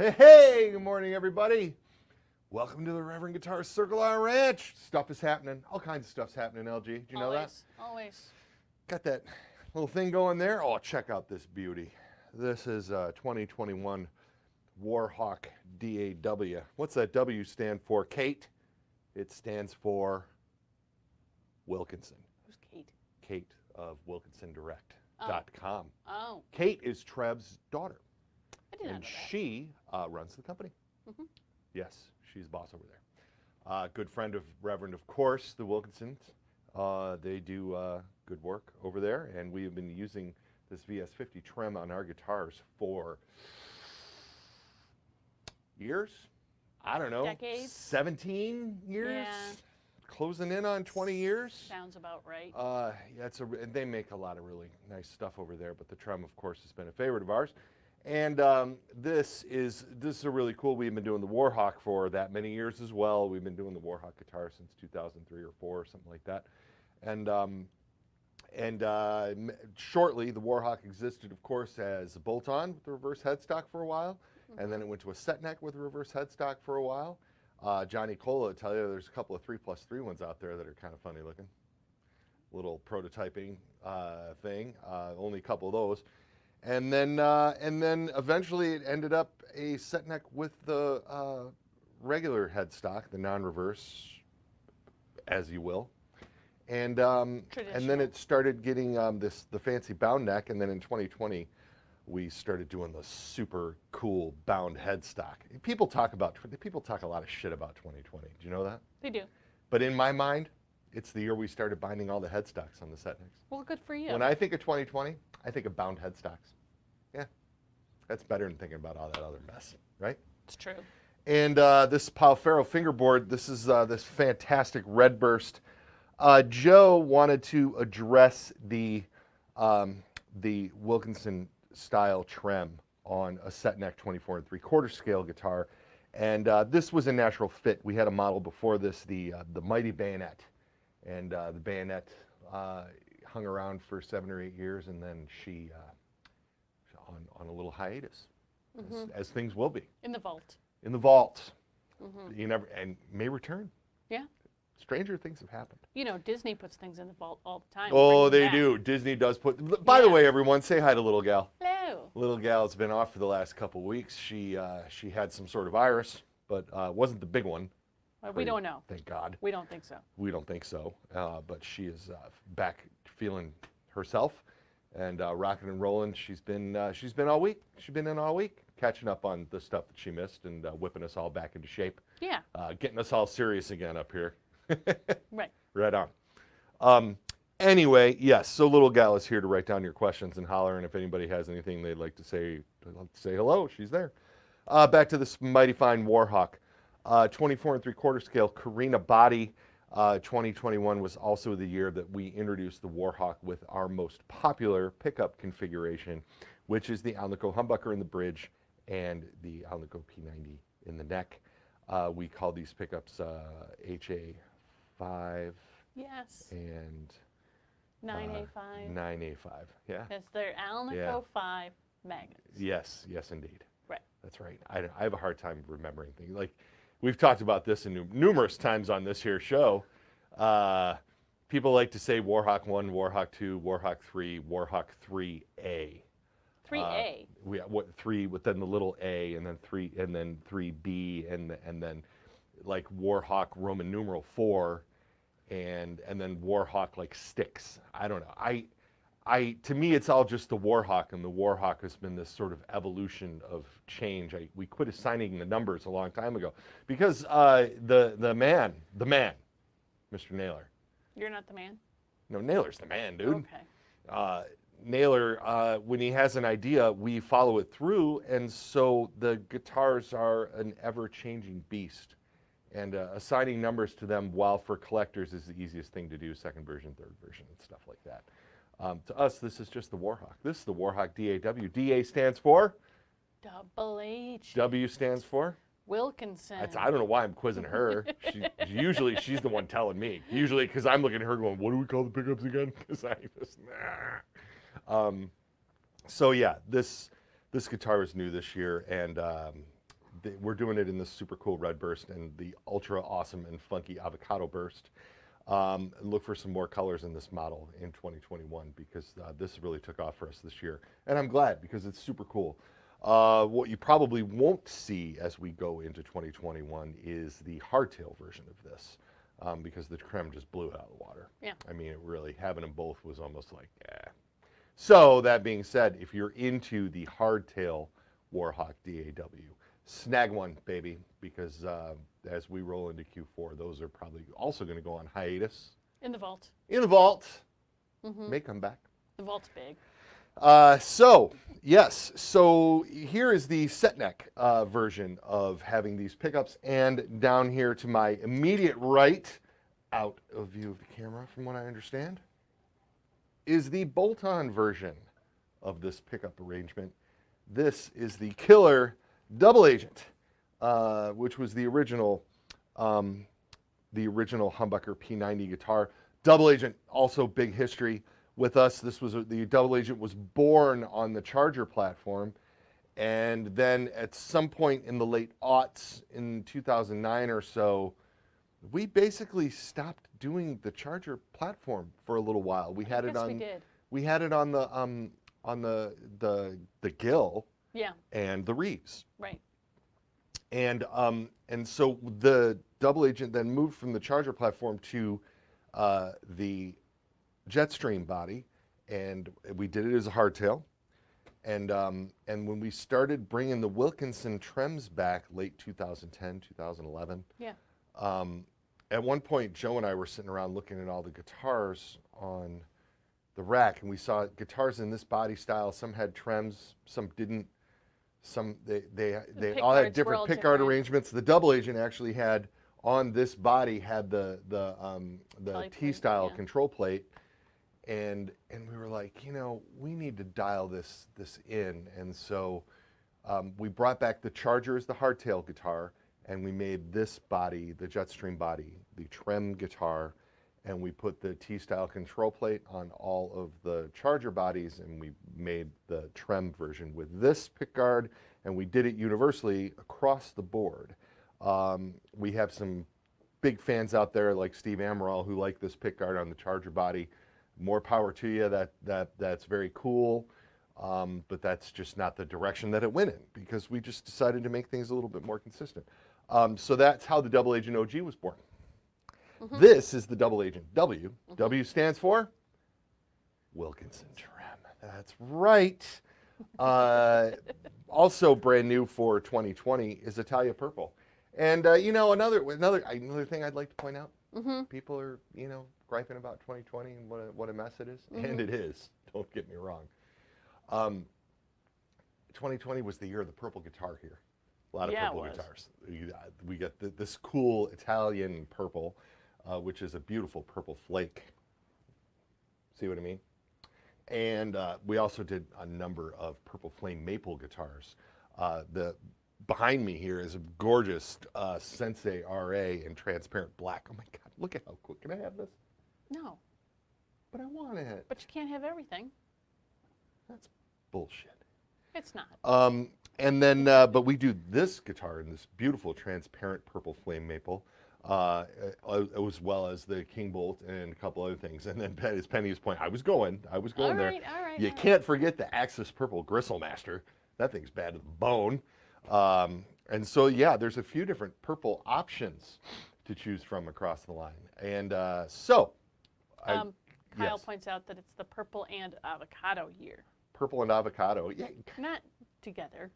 Hey, good morning, everybody. Welcome to the Reverend Guitar Circle on Ranch. Stuff is happening. All kinds of stuff's happening, LG. Did you know that? Always. Got that little thing going there. Oh, check out this beauty. This is 2021 Warhawk DAW. What's that W stand for, Kate? It stands for Wilkinson. Who's Kate? Kate of WilkinsonDirect.com. Oh. Kate is Trev's daughter. I did not know And that. she runs the company. Mm-hmm. Yes, she's boss over there. Good friend of Reverend, of course, the Wilkinsons. They do good work over there, and we have been using this VS50 Trem on our guitars for years. I don't know, Decades? 17 years? Yeah. Closing in on 20 years. Sounds about right. Yeah, and they make a lot of really nice stuff over there, but the Trem, of course, has been a favorite of ours. And this is a really cool. We've been doing the Warhawk for that many years as well. We've been doing the Warhawk guitar since 2003 or 4 or something like that. And shortly, the Warhawk existed, of course, as a bolt-on with the reverse headstock for a while, and then it went to a set neck with a reverse headstock for a while. Johnny Cola will tell you there's a couple of 3+3 ones out there that are kind of funny looking. Little prototyping thing. Only a couple of those. And then eventually it ended up a set neck with the regular headstock, the non-reverse, as you will. And then it started getting the fancy bound neck, and then in 2020 we started doing the super cool bound headstock. People talk a lot of shit about 2020. Do you know that? They do. But in my mind, it's the year we started binding all the headstocks on the set necks. Well, good for you. When I think of 2020, I think of bound headstocks. Yeah, that's better than thinking about all that other mess, right? It's true. And this Palfero fingerboard, this is this fantastic Redburst. Joe wanted to address the Wilkinson style trem on a set neck 24 3/4 scale guitar, and this was a natural fit. We had a model before this, the Mighty Bayonet, and the Bayonet hung around for 7 or 8 years, and then she on a little hiatus, as things will be. In the vault. In the vault. You never, and may return. Yeah. Stranger things have happened. You know, Disney puts things in the vault all the time. Oh, they do. Disney does put. By the way, everyone, say hi to little gal. Hello. Little gal's been off for the last couple weeks. She had some sort of virus, but wasn't the big one. We don't know. Thank God. We don't think so. We don't think so. But she is back feeling herself and rocking and rolling. She's been all week. She's been in all week, catching up on the stuff that she missed and whipping us all back into shape. Yeah. Getting us all serious again up here. Right. Right on. Anyway, yes, so little gal is here to write down your questions and holler, and if anybody has anything they'd like to say hello, she's there. Back to this mighty fine Warhawk. 24 3/4 scale Carina body. 2021 was also the year that we introduced the Warhawk with our most popular pickup configuration, which is the Alnico humbucker in the bridge and the Alnico P90 in the neck. We call these pickups HA5. Yes. And 9A5. 9A5, yeah. It's their Alnico 5 magnets. Yes, indeed. Right. That's right. I have a hard time remembering things. Like, we've talked about this in numerous times on this here show. People like to say Warhawk 1, Warhawk 2, Warhawk 3, Warhawk 3A. 3A. What 3 with then the little A, and then 3, and then 3B, and then like Warhawk Roman numeral 4, and then Warhawk like sticks. I don't know. To me, it's all just the Warhawk, and the Warhawk has been this sort of evolution of change. We quit assigning the numbers a long time ago because the man, Mr. Naylor. You're not the man? No, Naylor's the man, dude. Okay. Naylor, when he has an idea, we follow it through, and so the guitars are an ever-changing beast. And assigning numbers to them, while for collectors is the easiest thing to do, second version, third version, and stuff like that. To us, this is just the Warhawk. This is the Warhawk DAW. DA stands for? Double H. W stands for? Wilkinson. I don't know why I'm quizzing her. Usually she's the one telling me. Usually because I'm looking at her going, what do we call the pickups again? Because I just, nah. So yeah, this guitar is new this year, and we're doing it in this super cool red burst and the ultra awesome and funky avocado burst. Look for some more colors in this model in 2021 because this really took off for us this year. And I'm glad because it's super cool. What you probably won't see as we go into 2021 is the hardtail version of this because the Trem just blew it out of the water. Yeah. I mean, it really, having them both was almost like, eh. So that being said, if you're into the hardtail Warhawk DAW, snag one, baby, because as we roll into Q4, those are probably also going to go on hiatus. In the vault. In the vault. Mm-hmm. May come back. The vault's big. So here is the set neck version of having these pickups, and down here to my immediate right, out of view of the camera from what I understand, is the bolt-on version of this pickup arrangement. This is the killer double agent, which was the original humbucker P90 guitar. Double agent, also big history with us. This was the double agent was born on the Charger platform, and then at some point in the late aughts, in 2009 or so, we basically stopped doing the Charger platform for a little while. We had it on. We did. We had it on the Gill. Yeah. And the Reeves. Right. And so the double agent then moved from the Charger platform to the Jetstream body, and we did it as a hardtail. And when we started bringing the Wilkinson Trems back late 2010, 2011. Yeah. At one point, Joe and I were sitting around looking at all the guitars on the rack, and we saw guitars in this body style. Some had Trems, some didn't. Some they all had different pickguard arrangements. The double agent actually had on this body had the T-style control plate, and we were like, you know, we need to dial this in, and so we brought back the Charger as the hardtail guitar, and we made this body, the Jetstream body, the Trem guitar, and we put the T-style control plate on all of the Charger bodies, and we made the Trem version with this pickguard, and we did it universally across the board. We have some big fans out there like Steve Amaral who like this pickguard on the Charger body. More power to you. That's very cool, but that's just not the direction that it went in because we just decided to make things a little bit more consistent. So that's how the double agent OG was born. Mm-hmm. This is the double agent W. Mm-hmm. W stands for Wilkinson Trem. That's right. Also brand new for 2020 is Italia Purple. And you know, another thing I'd like to point out. Mm-hmm. People are, you know, griping about 2020 and what a mess it is, mm-hmm. and it is. Don't get me wrong. 2020 was the year of the purple guitar here. A lot of purple guitars. We got this cool Italian purple, which is a beautiful purple flake. See what I mean? And we also did a number of purple flame maple guitars. Behind me here is a gorgeous Sensei RA in transparent black. Oh my God, look at how quick. Can I have this? No. But I want it. But you can't have everything. That's bullshit. It's not. And then, but we do this guitar in this beautiful transparent purple flame maple, as well as the King Bolt and a couple other things. And then, as Penny's point, I was going there. All right. You can't forget the Axis Purple Gristle Master. That thing's bad to the bone. And so, yeah, there's a few different purple options to choose from across the line. And Kyle points out that it's the purple and avocado year. Purple and avocado, yeah. Not together,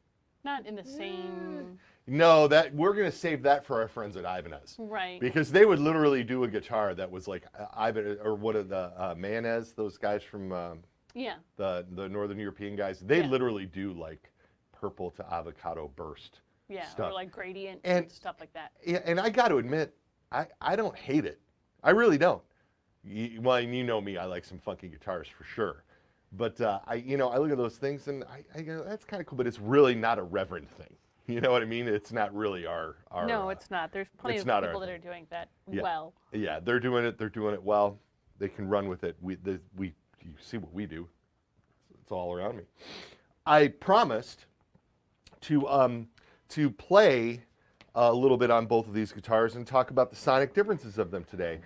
not in the same. No, we're gonna save that for our friends at Ibanez, right? Because they would literally do a guitar that was like Ibanez, or what are the Mayonnaise, those guys from the Northern European guys. They literally do like purple to avocado burst. Yeah, stuff. Or like gradient and stuff like that. Yeah, and I got to admit, I don't hate it. I really don't. You know me, I like some funky guitars for sure. But I look at those things and I go, that's kind of cool, but it's really not a Reverend thing. You know what I mean? It's not really our No, it's not. There's plenty of people that are doing that well. Yeah, they're doing it. They're doing it well. They can run with it. You see what we do. It's all around me. I promised to to play a little bit on both of these guitars and talk about the sonic differences of them today.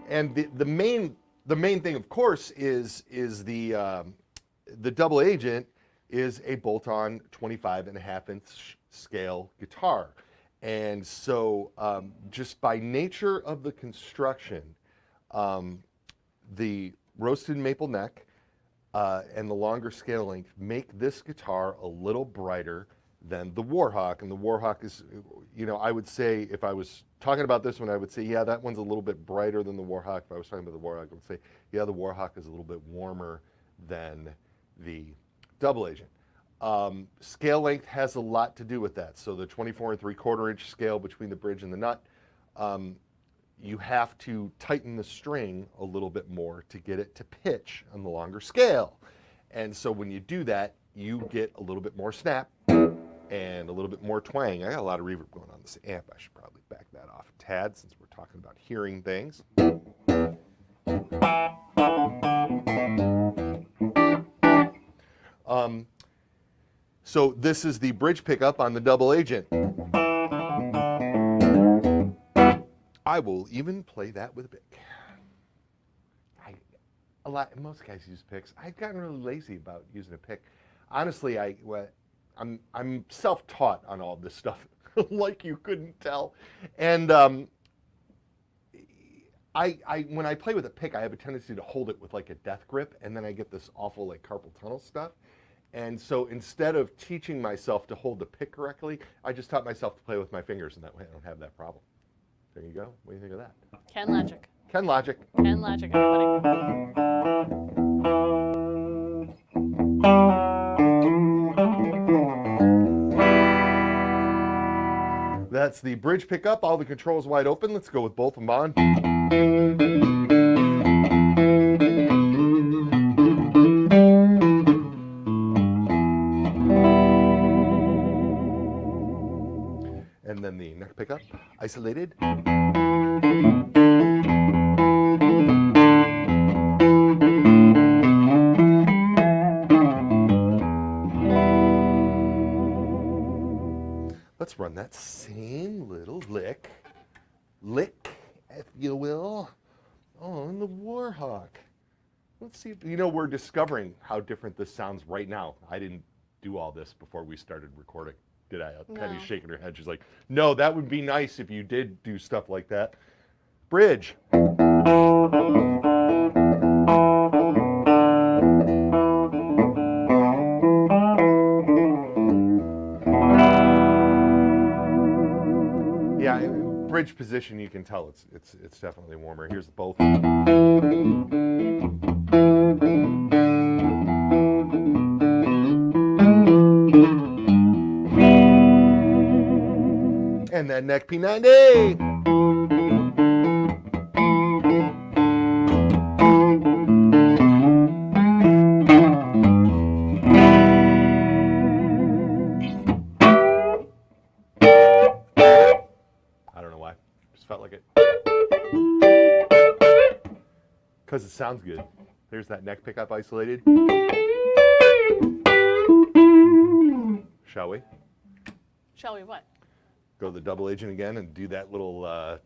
And the main thing, of course, is the double agent is a bolt-on 25.5-inch scale guitar. And so just by nature of the construction, the roasted maple neck and the longer scale length make this guitar a little brighter than the Warhawk. And the Warhawk is, you know, I would say, if I was talking about this one, I would say, yeah, that one's a little bit brighter than the Warhawk. If I was talking about the Warhawk, I would say, yeah, the Warhawk is a little bit warmer than the double agent. Scale length has a lot to do with that. So the 24 3/4-inch scale between the bridge and the nut, you have to tighten the string a little bit more to get it to pitch on the longer scale. And so when you do that, you get a little bit more snap and a little bit more twang. I got a lot of reverb going on this amp. I should probably back that off a tad since we're talking about hearing things. So this is the bridge pickup on the double agent. I will even play that with a pick. Most guys use picks. I've gotten really lazy about using a pick. Honestly, I'm self-taught on all this stuff, like you couldn't tell. And when I play with a pick, I have a tendency to hold it with like a death grip, and then I get this awful like carpal tunnel stuff. And so instead of teaching myself to hold the pick correctly, I just taught myself to play with my fingers, and that way I don't have that problem. There you go. What do you think of that? Ken Logic. Ken Logic. Ken Logic, everybody. That's the bridge pickup. All the controls wide open. Let's go with both of them on. And then the neck pickup, isolated. Let's run that same little lick, if you will, on the Warhawk. Let's see, you know, we're discovering how different this sounds right now. I didn't do all this before we started recording, did I? No. Penny's shaking her head. She's like, no, that would be nice if you did do stuff like that. Bridge. Yeah, bridge position, you can tell it's definitely warmer. Here's both. And then neck P90. I don't know why. Just felt like it. Because it sounds good. There's that neck pickup isolated. Shall we? Shall we what? Go to the double agent again and do that little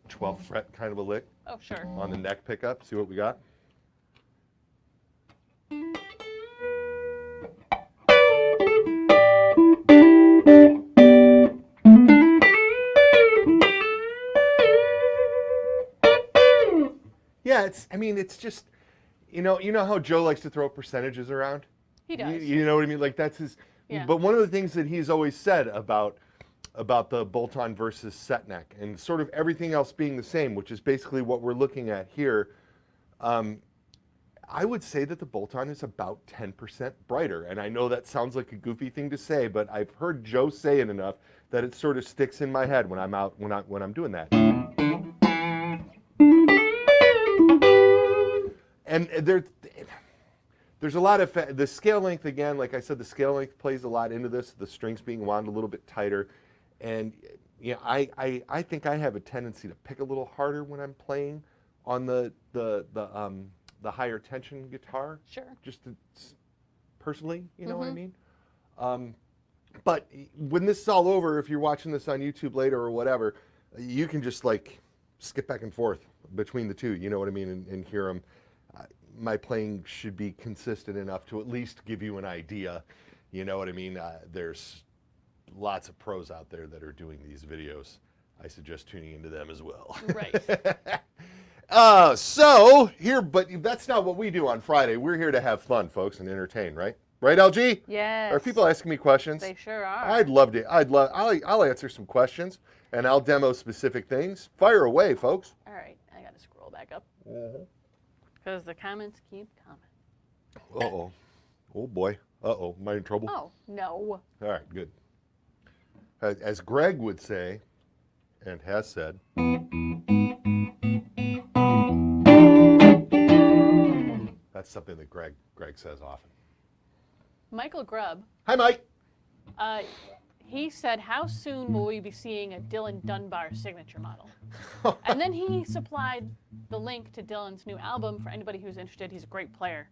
12th fret kind of a lick Oh, sure. on the neck pickup. See what we got. Yeah, it's just, you know how Joe likes to throw percentages around? He does. You know what I mean? Like that's his, Yeah. But one of the things that he's always said about the bolt-on versus set neck and sort of everything else being the same, which is basically what we're looking at here, I would say that the bolt-on is about 10% brighter. And I know that sounds like a goofy thing to say, but I've heard Joe say it enough that it sort of sticks in my head when I'm doing that. And there's a lot of, the scale length, again, like I said, the scale length plays a lot into this, the strings being wound a little bit tighter. And you know, I think I have a tendency to pick a little harder when I'm playing on the higher tension guitar. Sure. Just to, personally, you know what I mean? But when this is all over, if you're watching this on YouTube later or whatever, you can just like skip back and forth between the two, you know what I mean, and hear them. My playing should be consistent enough to at least give you an idea, you know what I mean. There's lots of pros out there that are doing these videos. I suggest tuning into them as well. Right. So here, but that's not what we do on Friday. We're here to have fun, folks, and entertain, right? Right, LG? Yes. Are people asking me questions? They sure are. I'll answer some questions, and I'll demo specific things. Fire away, folks. All right, I got to scroll back up. Because the comments keep coming. Uh-oh. Oh, boy. Uh-oh. Am I in trouble? Oh, no. All right, good. As Greg would say, and has said, that's something that Greg says often. Michael Grubb, Hi, Mike. he said, how soon will we be seeing a Dylan Dunbar signature model? And then he supplied the link to Dylan's new album for anybody who's interested. He's a great player.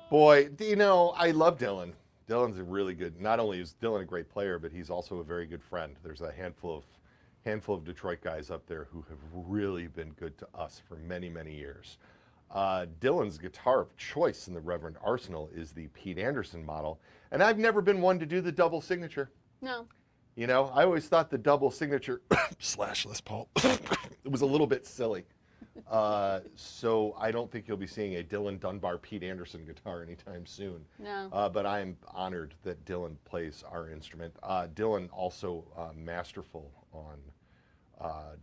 Boy, you know, I love Dylan. Dylan's a really good, not only is Dylan a great player, but he's also a very good friend. There's a handful of Detroit guys up there who have really been good to us for many, many years. Dylan's guitar of choice in the Reverend Arsenal is the Pete Anderson model, and I've never been one to do the double signature. No. You know, I always thought the double signature slash Les Paul it was a little bit silly. So I don't think you'll be seeing a Dylan Dunbar Pete Anderson guitar anytime soon. No. But I am honored that Dylan plays our instrument. Dylan also masterful on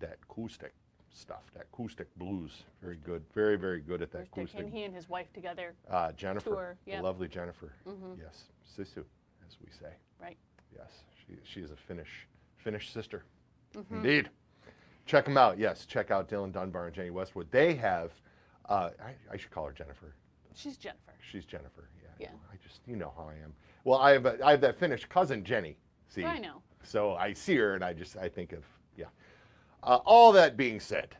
that acoustic stuff, that acoustic blues. Very good, very, very good at that acoustic. And he and his wife together. Jennifer, Tour, the yep. lovely Jennifer. Yes, Sisu, as we say. Right. Yes, she is a Finnish sister. Indeed. Check them out. Yes, check out Dylan Dunbar and Jenny Westwood. They have, I should call her Jennifer. She's Jennifer. She's Jennifer. Yeah. Yeah. I just, you know how I am. Well, I have that Finnish cousin Jenny. See. I know. So I see her and I think of, yeah. All that being said,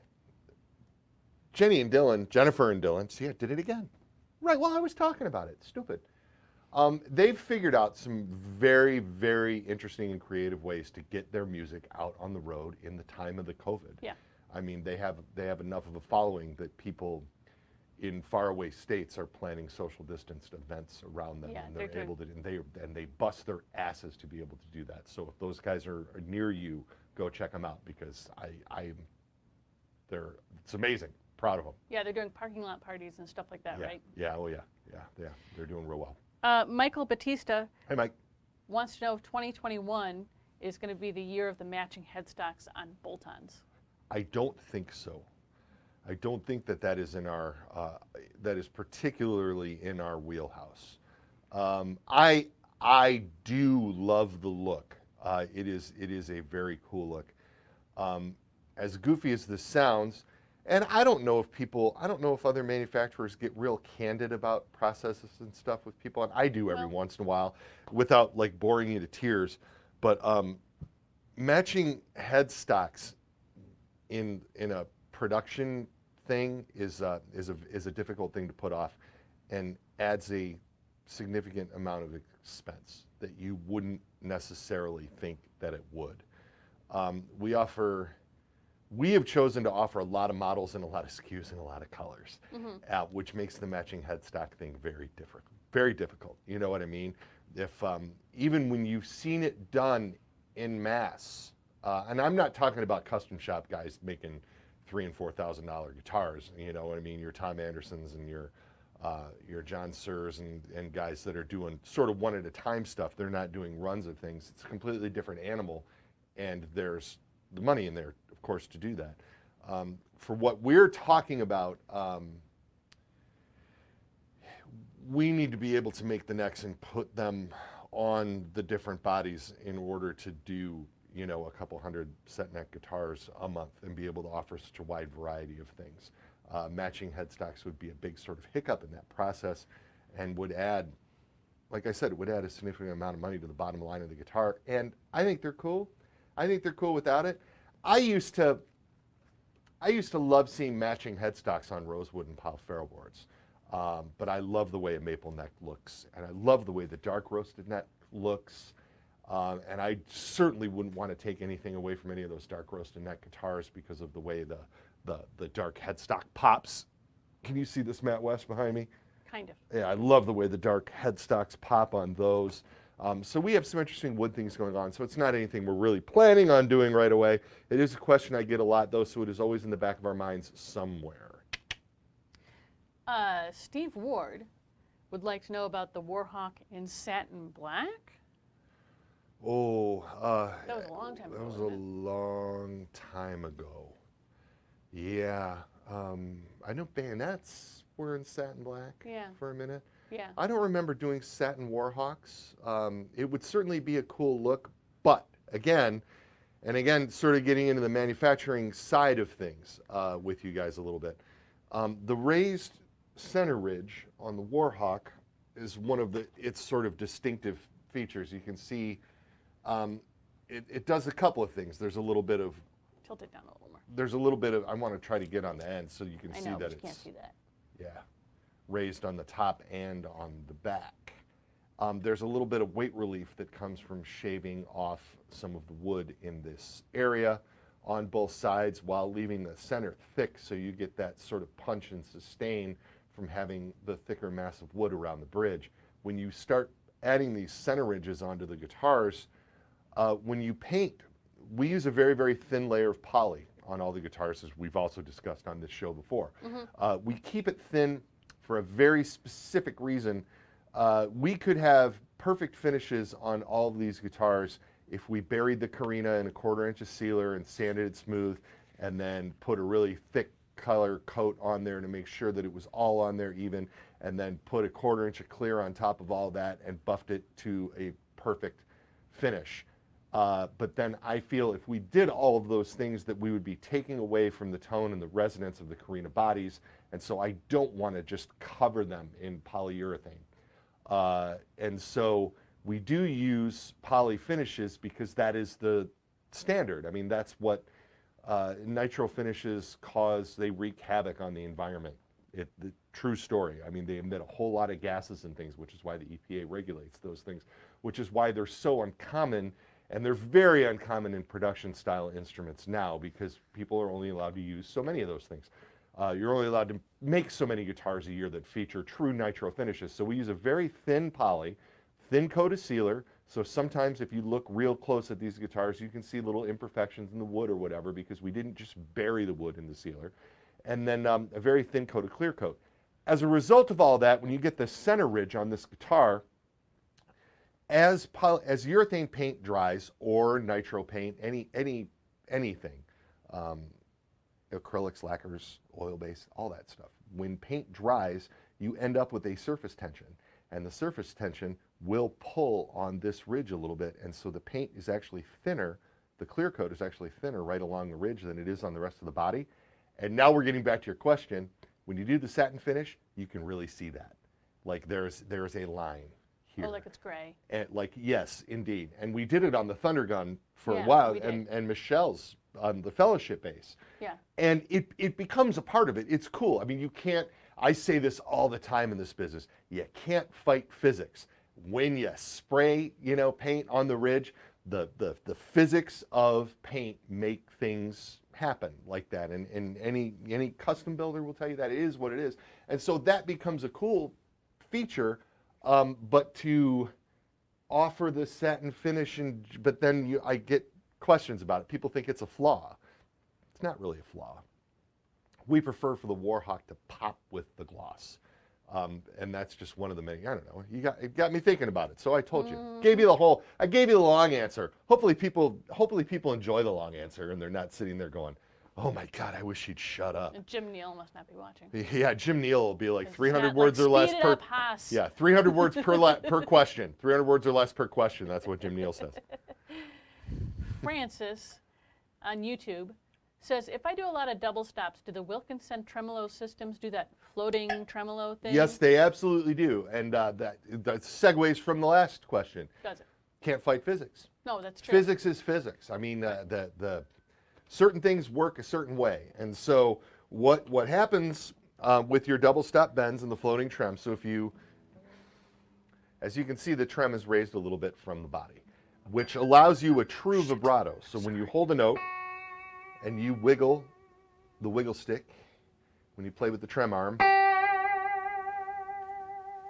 Jenny and Dylan, Jennifer and Dylan, see, I did it again. Right, well, I was talking about it. Stupid. They've figured out some very, very interesting and creative ways to get their music out on the road in the time of the COVID. Yeah. I mean, they have enough of a following that people in faraway states are planning social distanced events around them, Yeah, and they're able to, and they bust their asses to be able to do that. So if those guys are near you, go check them out because it's amazing. Proud of them. Yeah, they're doing parking lot parties and stuff like that, Yeah. right? Yeah. Oh yeah. Yeah. They're doing real well. Michael Batista Hey, Mike. wants to know if 2021 is going to be the year of the matching headstocks on bolt-ons. I don't think so. I don't think that is in our that is particularly in our wheelhouse. I do love the look. It is a very cool look. As goofy as this sounds, and I don't know if other manufacturers get real candid about processes and stuff with people, and I do every once in a while, without like boring you to tears. But matching headstocks in a production thing is a difficult thing to put off, and adds a significant amount of expense that you wouldn't necessarily think that it would. We have chosen to offer a lot of models and a lot of SKUs and a lot of colors, which makes the matching headstock thing very difficult. You know what I mean? If even when you've seen it done in mass, and I'm not talking about custom shop guys making $3,000 and $4,000 guitars. You know what I mean? Your Tom Andersons and your John Sears and guys that are doing sort of one at a time stuff. They're not doing runs of things. It's a completely different animal, and there's the money in there, of course, to do that. For what we're talking about, we need to be able to make the necks and put them on the different bodies in order to do, you know, a couple hundred set neck guitars a month and be able to offer such a wide variety of things. Matching headstocks would be a big sort of hiccup in that process, and would add, like I said, it would add a significant amount of money to the bottom line of the guitar. And I think they're cool. I think they're cool without it. I used to love seeing matching headstocks on rosewood and Powell ferro boards, but I love the way a maple neck looks, and I love the way the dark roasted neck looks. And I certainly wouldn't want to take anything away from any of those dark roasted neck guitars because of the way the dark headstock pops. Can you see this Matt West behind me? Kind of. Yeah, I love the way the dark headstocks pop on those. So we have some interesting wood things going on. So it's not anything we're really planning on doing right away. It is a question I get a lot, though, so it is always in the back of our minds somewhere. Steve Ward would like to know about the Warhawk in satin black. Oh, That was a long time ago. that was a wasn't long time ago. Yeah, I know bayonets were in satin black Yeah. for a minute. Yeah. I don't remember doing satin Warhawks. It would certainly be a cool look, but again, sort of getting into the manufacturing side of things with you guys a little bit. The raised center ridge on the Warhawk is one of its sort of distinctive features. You can see it does a couple of things. There's a little bit of, Tilt it down a little more. there's a little bit of, I want to try to get on the end so you can I see know, that but you it's, can't see that. yeah, raised on the top and on the back. There's a little bit of weight relief that comes from shaving off some of the wood in this area on both sides while leaving the center thick, so you get that sort of punch and sustain from having the thicker mass of wood around the bridge. When you start adding these center ridges onto the guitars, when you paint, we use a very, very thin layer of poly on all the guitars, as we've also discussed on this show before. We keep it thin for a very specific reason. We could have perfect finishes on all of these guitars if we buried the carina in a 1/4 inch of sealer and sanded it smooth and then put a really thick color coat on there to make sure that it was all on there even, and then put a 1/4 inch of clear on top of all that and buffed it to a perfect finish. But then I feel if we did all of those things that we would be taking away from the tone and the resonance of the carina bodies, and so I don't want to just cover them in polyurethane. And so we do use poly finishes because that is the standard. I mean, that's what nitro finishes cause. They wreak havoc on the environment. The true story. I mean, they emit a whole lot of gases and things, which is why the EPA regulates those things, which is why they're so uncommon, and they're very uncommon in production style instruments now because people are only allowed to use so many of those things. You're only allowed to make so many guitars a year that feature true nitro finishes. So we use a very thin poly, thin coat of sealer. So sometimes if you look real close at these guitars, you can see little imperfections in the wood or whatever because we didn't just bury the wood in the sealer. And then a very thin coat of clear coat. As a result of all that, when you get the center ridge on this guitar, as urethane paint dries or nitro paint, anything, acrylics, lacquers, oil-based, all that stuff. When paint dries, you end up with a surface tension, and the surface tension will pull on this ridge a little bit, and so the paint is actually thinner, the clear coat is actually thinner right along the ridge than it is on the rest of the body. And now we're getting back to your question. When you do the satin finish, you can really see that. Like there's a line here. Oh, like it's gray. And like, yes, indeed. And we did it on the Thunder Gun for a Yeah, while, we did. and Michelle's on the Fellowship bass. Yeah. And it becomes a part of it. It's cool. I mean, you can't, I say this all the time in this business, you can't fight physics. When you spray, paint on the ridge, the physics of paint make things happen like that. And any custom builder will tell you that it is what it is. And so that becomes a cool feature, but to offer the satin finish, but then I get questions about it. People think it's a flaw. It's not really a flaw. We prefer for the Warhawk to pop with the gloss. And that's just one of the many, I don't know, it got me thinking about it. So I told you, I gave you the long answer. Hopefully people enjoy the long answer and they're not sitting there going, oh my God, I wish he'd shut up. And Jim Neal must not be watching. Yeah, Jim Neal will be like It's 300 not words like, or less "Speed it per, up, Haas." yeah, 300 words per question. 300 words or less per question. That's what Jim Neal says. Francis on YouTube says, if I do a lot of double stops, do the Wilkinson tremolo systems do that floating tremolo thing? Yes, they absolutely do. And that segues from the last question. Does it? Can't fight physics. No, that's true. Physics is physics. I mean, the certain things work a certain way. And so what happens with your double stop bends and the floating trem, so as you can see, the trem is raised a little bit from the body. which allows you a true vibrato. So when you hold a note and you wiggle the wiggle stick, when you play with the trem arm,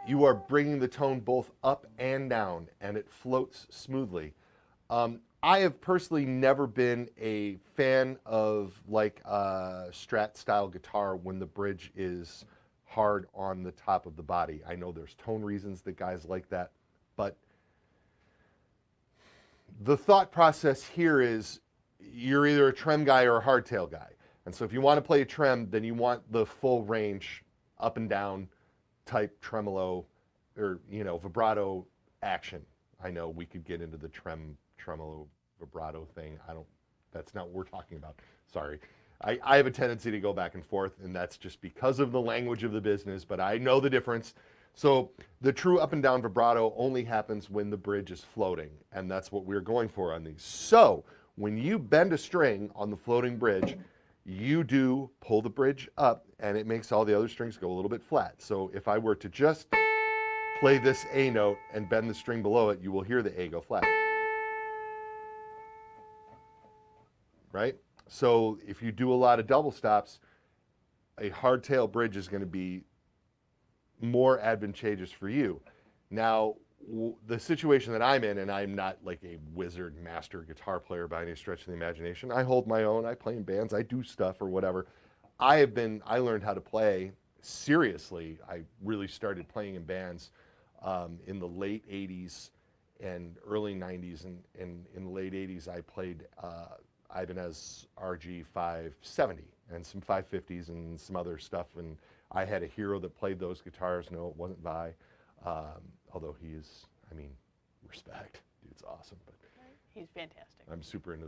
you are bringing the tone both up and down, and it floats smoothly. I have personally never been a fan of like a Strat style guitar when the bridge is hard on the top of the body. I know there's tone reasons that guys like that, but the thought process here is you're either a trem guy or a hardtail guy. And so if you want to play a trem, then you want the full range, up and down type tremolo or, you know, vibrato action. I know we could get into the tremolo vibrato thing. That's not what we're talking about. Sorry. I have a tendency to go back and forth, and that's just because of the language of the business, but I know the difference. So the true up and down vibrato only happens when the bridge is floating, and that's what we're going for on these. So when you bend a string on the floating bridge, you do pull the bridge up, and it makes all the other strings go a little bit flat. So if I were to just play this A note and bend the string below it, you will hear the A go flat. Right? So if you do a lot of double stops, a hardtail bridge is going to be more advantageous for you. Now, the situation that I'm in, and I'm not like a wizard master guitar player by any stretch of the imagination. I hold my own, I play in bands, I do stuff or whatever. I learned how to play seriously. I really started playing in bands in the late 80s and early 90s. And in the late 80s, I played Ibanez RG 570 and some 550s and some other stuff. And I had a hero that played those guitars. No, it wasn't Vi. Although he is, I mean, respect. Dude's awesome. But he's fantastic. I'm super into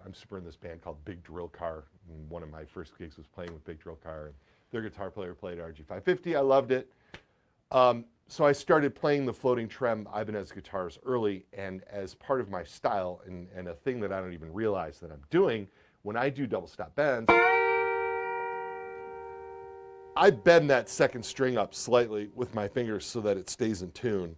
I'm super in this band called Big Drill Car. And one of my first gigs was playing with Big Drill Car. And their guitar player played RG 550. I loved it. So I started playing the floating trem Ibanez guitars early, and as part of my style, and a thing that I don't even realize that I'm doing, when I do double stop bends, I bend that second string up slightly with my fingers so that it stays in tune.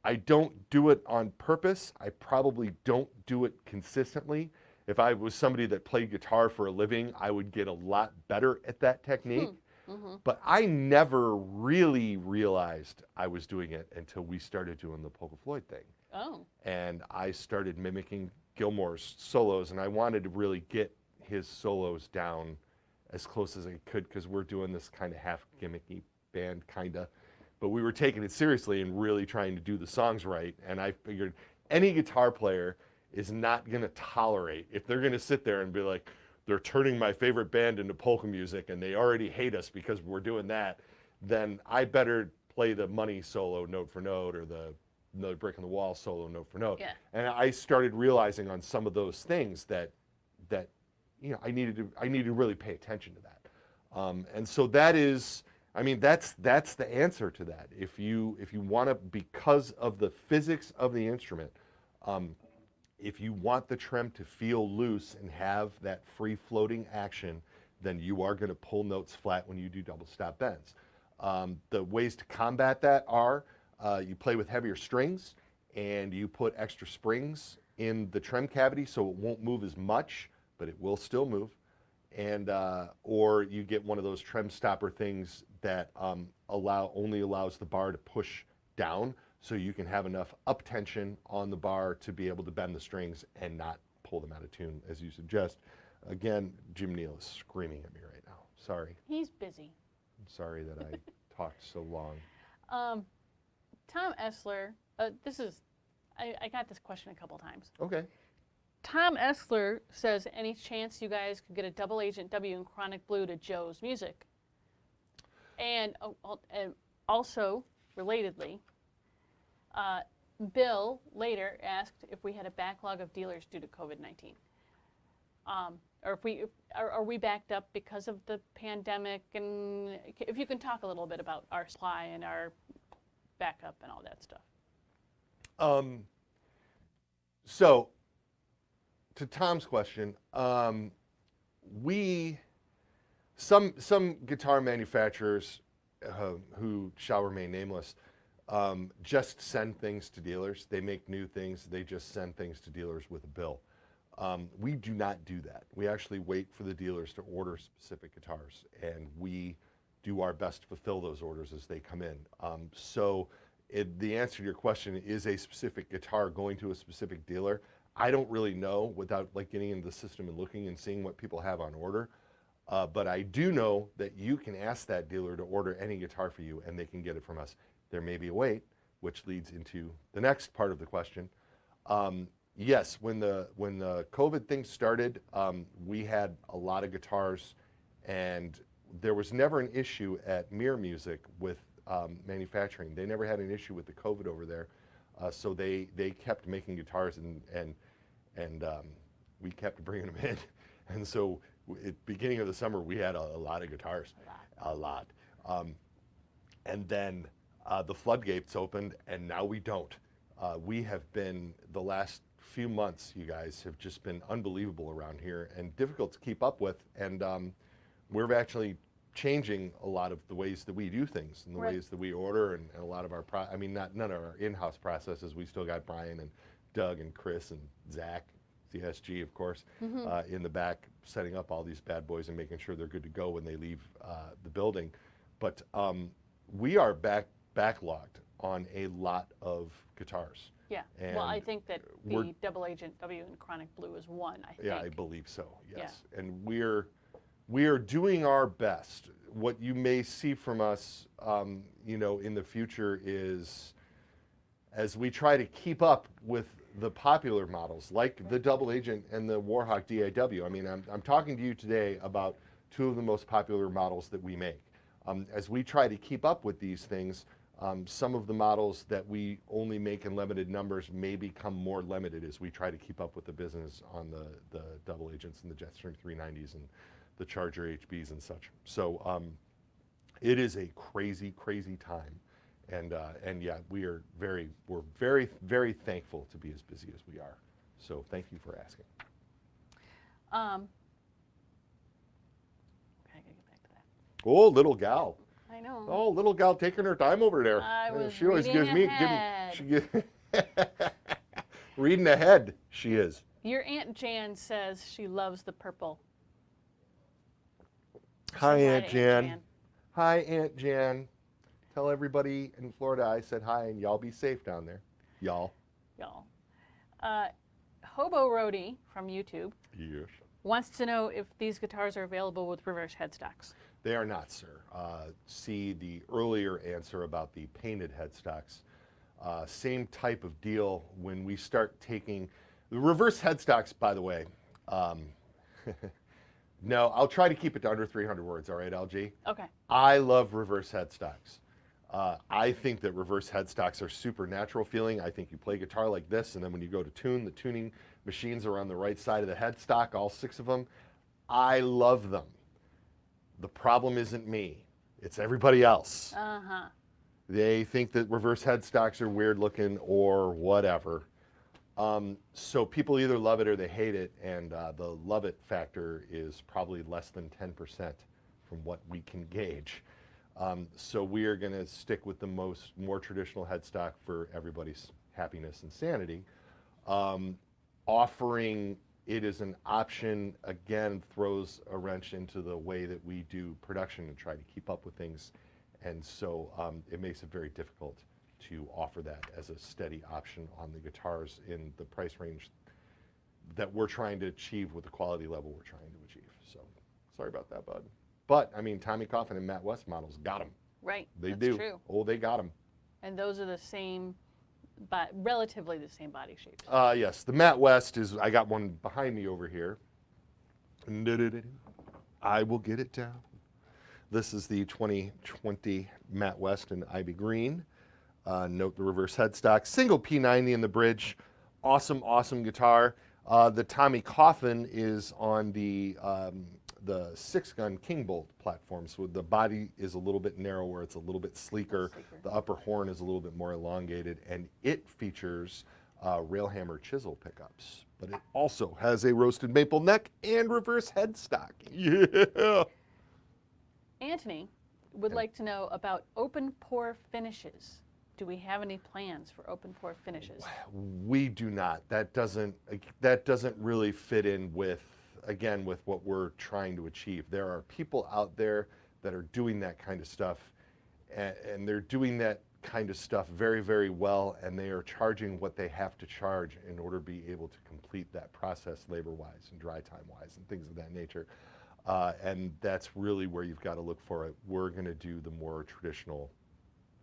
I don't do it on purpose. I probably don't do it consistently. If I was somebody that played guitar for a living, I would get a lot better at that technique. Mm-hmm. But I never really realized I was doing it until we started doing the Polka Floyd thing. Oh. And I started mimicking Gilmore's solos, and I wanted to really get his solos down as close as I could, because we're doing this kind of half gimmicky band, kind of. But we were taking it seriously and really trying to do the songs right. And I figured any guitar player is not going to tolerate, if they're going to sit there and be like, they're turning my favorite band into polka music and they already hate us because we're doing that, then I better play the Money solo note for note, or the Brick in the Wall solo note for note. Yeah. And I started realizing on some of those things that you know, I needed to really pay attention to that. And so that is, I mean, that's the answer to that. If you want to, because of the physics of the instrument, if you want the trem to feel loose and have that free floating action, then you are going to pull notes flat when you do double stop bends. The ways to combat that are you play with heavier strings, and you put extra springs in the trem cavity so it won't move as much, but it will still move. And or you get one of those trem stopper things that only allows the bar to push down, so you can have enough up tension on the bar to be able to bend the strings and not pull them out of tune, as you suggest. Again, Jim Neal is screaming at me right now. Sorry. He's busy. I'm sorry that I talked so long. Tom Essler, I got this question a couple times. Okay. Tom Essler says, any chance you guys could get a double agent W in Chronic Blue to Joe's music? And also, relatedly, Bill later asked if we had a backlog of dealers due to COVID-19. Or are we backed up because of the pandemic? And if you can talk a little bit about our supply and our backup and all that stuff. So, to Tom's question, some guitar manufacturers who shall remain nameless just send things to dealers. They make new things. They just send things to dealers with a bill. We do not do that. We actually wait for the dealers to order specific guitars, and we do our best to fulfill those orders as they come in. The answer to your question, is a specific guitar going to a specific dealer? I don't really know without like getting into the system and looking and seeing what people have on order. But I do know that you can ask that dealer to order any guitar for you and they can get it from us. There may be a wait, which leads into the next part of the question. Yes, when the COVID thing started, we had a lot of guitars, and there was never an issue at Mirror Music with manufacturing. They never had an issue with the COVID over there, so they kept making guitars, and we kept bringing them in, and so at beginning of the summer we had a lot of guitars, a lot. And then the floodgates opened, and now we don't. We have been, the last few months, you guys, have just been unbelievable around here and difficult to keep up with. And we're actually changing a lot of the ways that we do things and the ways that we order, and a lot of our, none of our in-house processes. We still got Brian and Doug and Chris and Zach, CSG, of course, in the back, setting up all these bad boys and making sure they're good to go when they leave the building. But we are backlogged on a lot of guitars. Yeah, and well, I think that the Double Agent W and Chronic Blue is one, I think. Yeah, I believe so, yes. Yeah. And we are doing our best. What you may see from us, you know, in the future is, as we try to keep up with the popular models, like the Double Agent and the Warhawk DAW. I mean, I'm talking to you today about two of the most popular models that we make. As we try to keep up with these things, some of the models that we only make in limited numbers may become more limited as we try to keep up with the business on the Double Agents and the Jetstream 390s and the Charger HBs and such. So it is a crazy, crazy time. And yeah, we're very, very thankful to be as busy as we are. So thank you for asking. I gotta get back to that. Oh, little gal. I know. Oh, little gal taking her time over there. I was she always gives ahead. Reading ahead, she is. Your Aunt Jan says she loves the purple. Hi, Aunt Jan. Hi, Aunt Jan. Tell everybody in Florida I said hi, and y'all be safe down there. Y'all. Y'all. Hobo Roadie from YouTube wants to know if these guitars are available with reverse headstocks. They are not, sir. See the earlier answer about the painted headstocks. Same type of deal when we start taking the reverse headstocks, by the way. No, I'll try to keep it to under 300 words, all right, LG? Okay. I love reverse headstocks. I think that reverse headstocks are super natural feeling. I think you play guitar like this, and then when you go to tune, the tuning machines are on the right side of the headstock, all 6 of them. I love them. The problem isn't me. It's everybody else. Uh-huh. They think that reverse headstocks are weird looking or whatever. So people either love it or they hate it, and the love it factor is probably less than 10% from what we can gauge. So we are going to stick with the more traditional headstock for everybody's happiness and sanity. Offering it as an option, again, throws a wrench into the way that we do production and try to keep up with things. And so it makes it very difficult to offer that as a steady option on the guitars in the price range that we're trying to achieve with the quality level we're trying to achieve. So sorry about that, bud. But, I mean, Tommy Coffin and Matt West models got them. Right. They That's do. True. Oh, they got them. And those are the same, but relatively the same body shapes. Yes, the Matt West is, I got one behind me over here. I will get it down. This is the 2020 Matt West in Ivy Green. Note the reverse headstock. Single P90 in the bridge. Awesome, awesome guitar. The Tommy Coffin is on the 6-gun King Bolt platform, so the body is a little bit narrower, it's a little bit sleeker. The upper horn is a little bit more elongated, and it features railhammer chisel pickups, but it also has a roasted maple neck and reverse headstock. Yeah. Anthony would like to know about open pore finishes. Do we have any plans for open pore finishes? We do not. That doesn't really fit in with, again, with what we're trying to achieve. There are people out there that are doing that kind of stuff, and they're doing that kind of stuff very, very well, and they are charging what they have to charge in order to be able to complete that process labor-wise and dry time-wise and things of that nature. And that's really where you've got to look for it. We're going to do the more traditional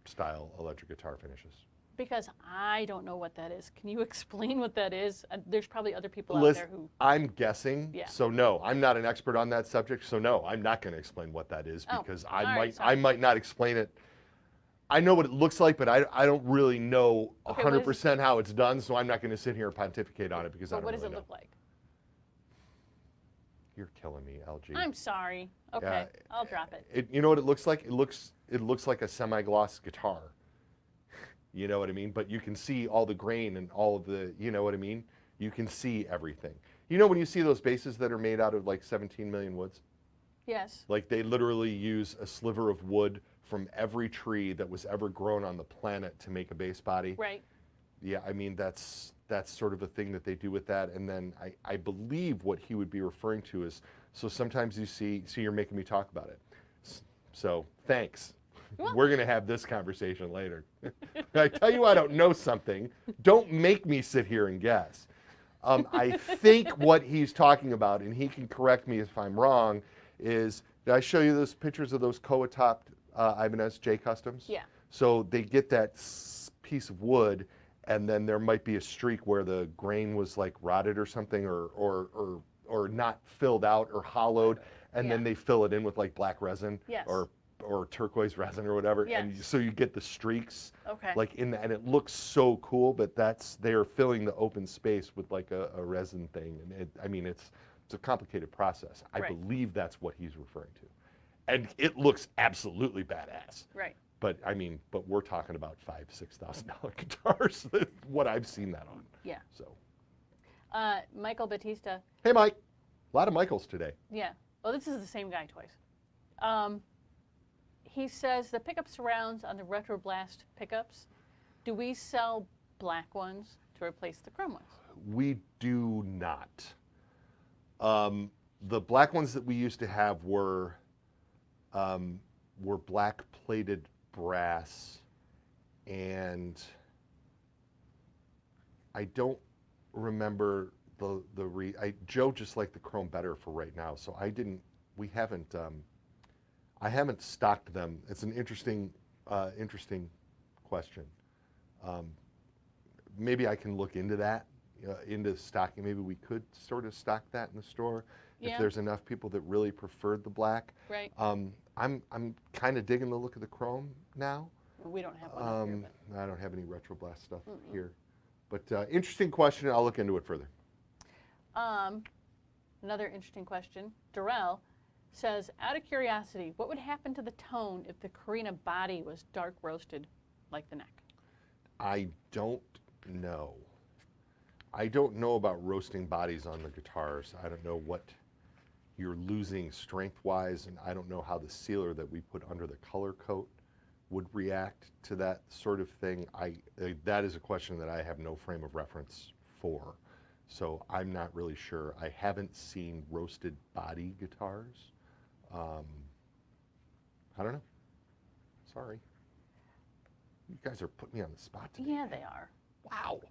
style electric guitar finishes. Because I don't know what that is. Can you explain what that is? There's probably other people out there who... I'm guessing, Yeah. so no, I'm not an expert on that subject, so no, I'm not going to explain what that is because right, I might not explain it. I know what it looks like, but I don't really know 100% how it's done, so I'm not going to sit here and pontificate on it because I don't what really does it know. look like? You're killing me, LG. I'm sorry. Okay, I'll drop it. You know what it looks like? It looks like a semi-gloss guitar. You know what I mean? But you can see all the grain and all of the, you know what I mean? You can see everything. You know when you see those basses that are made out of like 17 million woods? Yes. Like they literally use a sliver of wood from every tree that was ever grown on the planet to make a bass body. Right. Yeah, I mean, that's sort of a thing that they do with that. And then I believe what he would be referring to is, so sometimes you see you're making me talk about it. So thanks. We're going to have this conversation later. I tell you I don't know something. Don't make me sit here and guess. I think what he's talking about, and he can correct me if I'm wrong, is, did I show you those pictures of those Koa-topped Ibanez J Customs? Yeah. So they get that piece of wood, and then there might be a streak where the grain was like rotted or something, or not filled out or hollowed, and then they fill it in with like black resin or turquoise resin or whatever, and so you get the streaks like in the, and it looks so cool, but they're filling the open space with like a resin thing, and I mean it's a complicated process. I believe that's what he's referring to, and it looks absolutely badass. Right. But I mean, but we're talking about $5,000-$6,000 guitars. What I've seen that on. Yeah. So. Michael Batista. Hey, Mike. A lot of Michaels today. Yeah. Well, this is the same guy twice. He says the pickup surrounds on the Retro Blast pickups. Do we sell black ones to replace the chrome ones? We do not. The black ones that we used to have were black plated brass, and I don't remember Joe just liked the chrome better for right now, so I haven't stocked them. It's an interesting question. Maybe I can look into that, into stocking. Maybe we could sort of stock that in the store if there's enough people that really preferred the black. Right. I'm kind of digging the look of the chrome now. We don't have one up here, but. I don't have any Retro Blast stuff here. But interesting question. I'll look into it further. Another interesting question. Darrell says, out of curiosity, what would happen to the tone if the Carina body was dark roasted like the neck? I don't know. I don't know about roasting bodies on the guitars. I don't know what you're losing strength-wise, and I don't know how the sealer that we put under the color coat would react to that sort of thing. That is a question that I have no frame of reference for, so I'm not really sure. I haven't seen roasted body guitars. I don't know. Sorry. You guys are putting me on the spot today. Yeah, they are. Wow.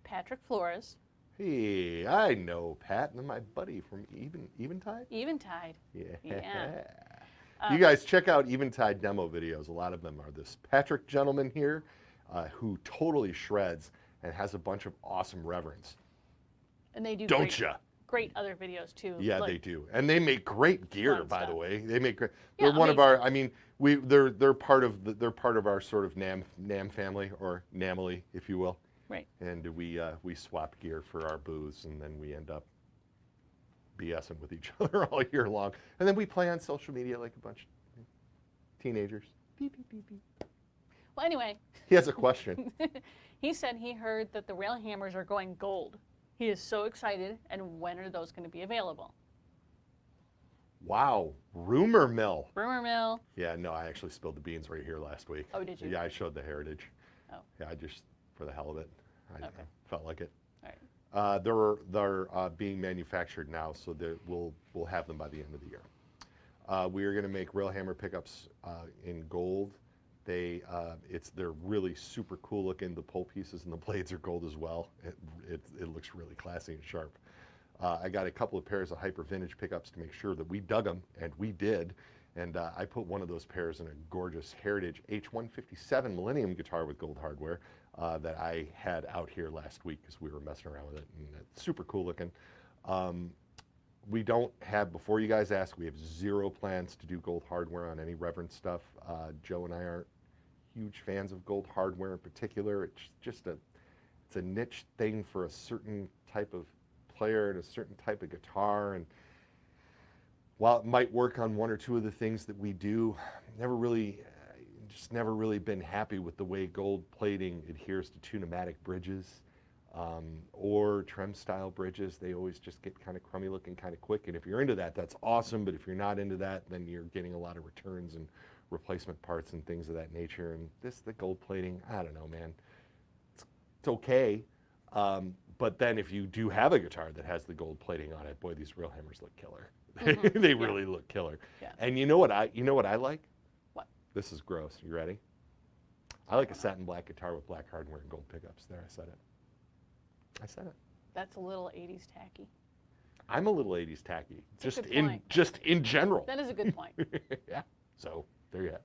Patrick Flores. Hey, I know Pat, and my buddy from Eventide? Eventide. Yeah. You guys check out Eventide demo videos. A lot of them are this Patrick gentleman here who totally shreds and has a bunch of awesome Reverends. And they do great other videos too. Yeah, like, they do. And they make great gear, by the way. They make great. Yeah, they're one of our, I mean, they're part of our sort of NAM family, or NAMily, if you will. Right. And we swap gear for our booths, and then we end up BSing with each other all year long. And then we play on social media like a bunch of teenagers. Beep, beep, beep, beep. Well, anyway. He has a question. He said he heard that the rail hammers are going gold. He is so excited, and when are those going to be available? Wow, rumor mill. Rumor mill. Yeah, no, I actually spilled the beans right here last week. Oh, did you? Yeah, I showed the heritage. Oh. Yeah, I just, for the hell of it, I Okay. felt like it. All right. They're being manufactured now, so we'll have them by the end of the year. We are going to make Railhammer pickups in gold. They're really super cool looking. The pole pieces and the blades are gold as well. It looks really classy and sharp. I got a couple of pairs of hyper vintage pickups to make sure that we dug them, and we did. And I put one of those pairs in a gorgeous Heritage H157 Millennium guitar with gold hardware that I had out here last week because we were messing around with it, and it's super cool looking. We don't have, before you guys ask, we have zero plans to do gold hardware on any Reverend stuff. Joe and I aren't huge fans of gold hardware in particular. It's just it's a niche thing for a certain type of player and a certain type of guitar. And while it might work on one or two of the things that we do, never really been happy with the way gold plating adheres to tunematic bridges. Or trem style bridges. They always just get kind of crummy looking kind of quick. And if you're into that, that's awesome. But if you're not into that, then you're getting a lot of returns and replacement parts and things of that nature. And the gold plating, I don't know, man. It's okay. But then if you do have a guitar that has the gold plating on it, boy, these Railhammers look killer. Mm-hmm. They really look killer. Yeah. And you know what I like? What? This is gross. You ready? I like a satin black guitar with black hardware and gold pickups. There, I said it. That's a little 80s tacky. I'm a little 80s tacky, That's a good point. just in general. That is a good point. Yeah. So there you go.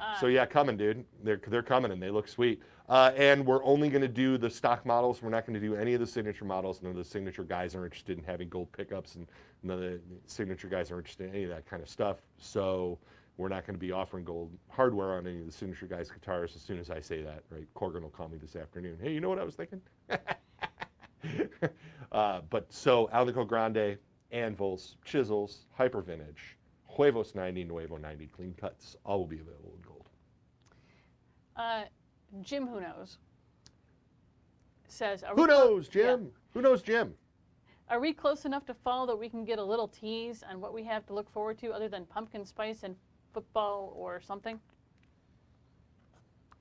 Uh, So yeah, coming, dude. They're coming and they look sweet. And we're only going to do the stock models. We're not going to do any of the signature models. None of the signature guys are interested in having gold pickups, and none of the signature guys are interested in any of that kind of stuff. So we're not going to be offering gold hardware on any of the signature guys' guitars as soon as I say that, right? Corgan will call me this afternoon. Hey, you know what I was thinking? But so Alnico Grande, anvils, chisels, hyper vintage, Huevos 90, Nuevo 90 clean cuts, all will be available in gold. Jim Who Knows says, Who knows, Jim? Yeah. Who knows, Jim? Are we close enough to fall that we can get a little tease on what we have to look forward to other than pumpkin spice and football or something?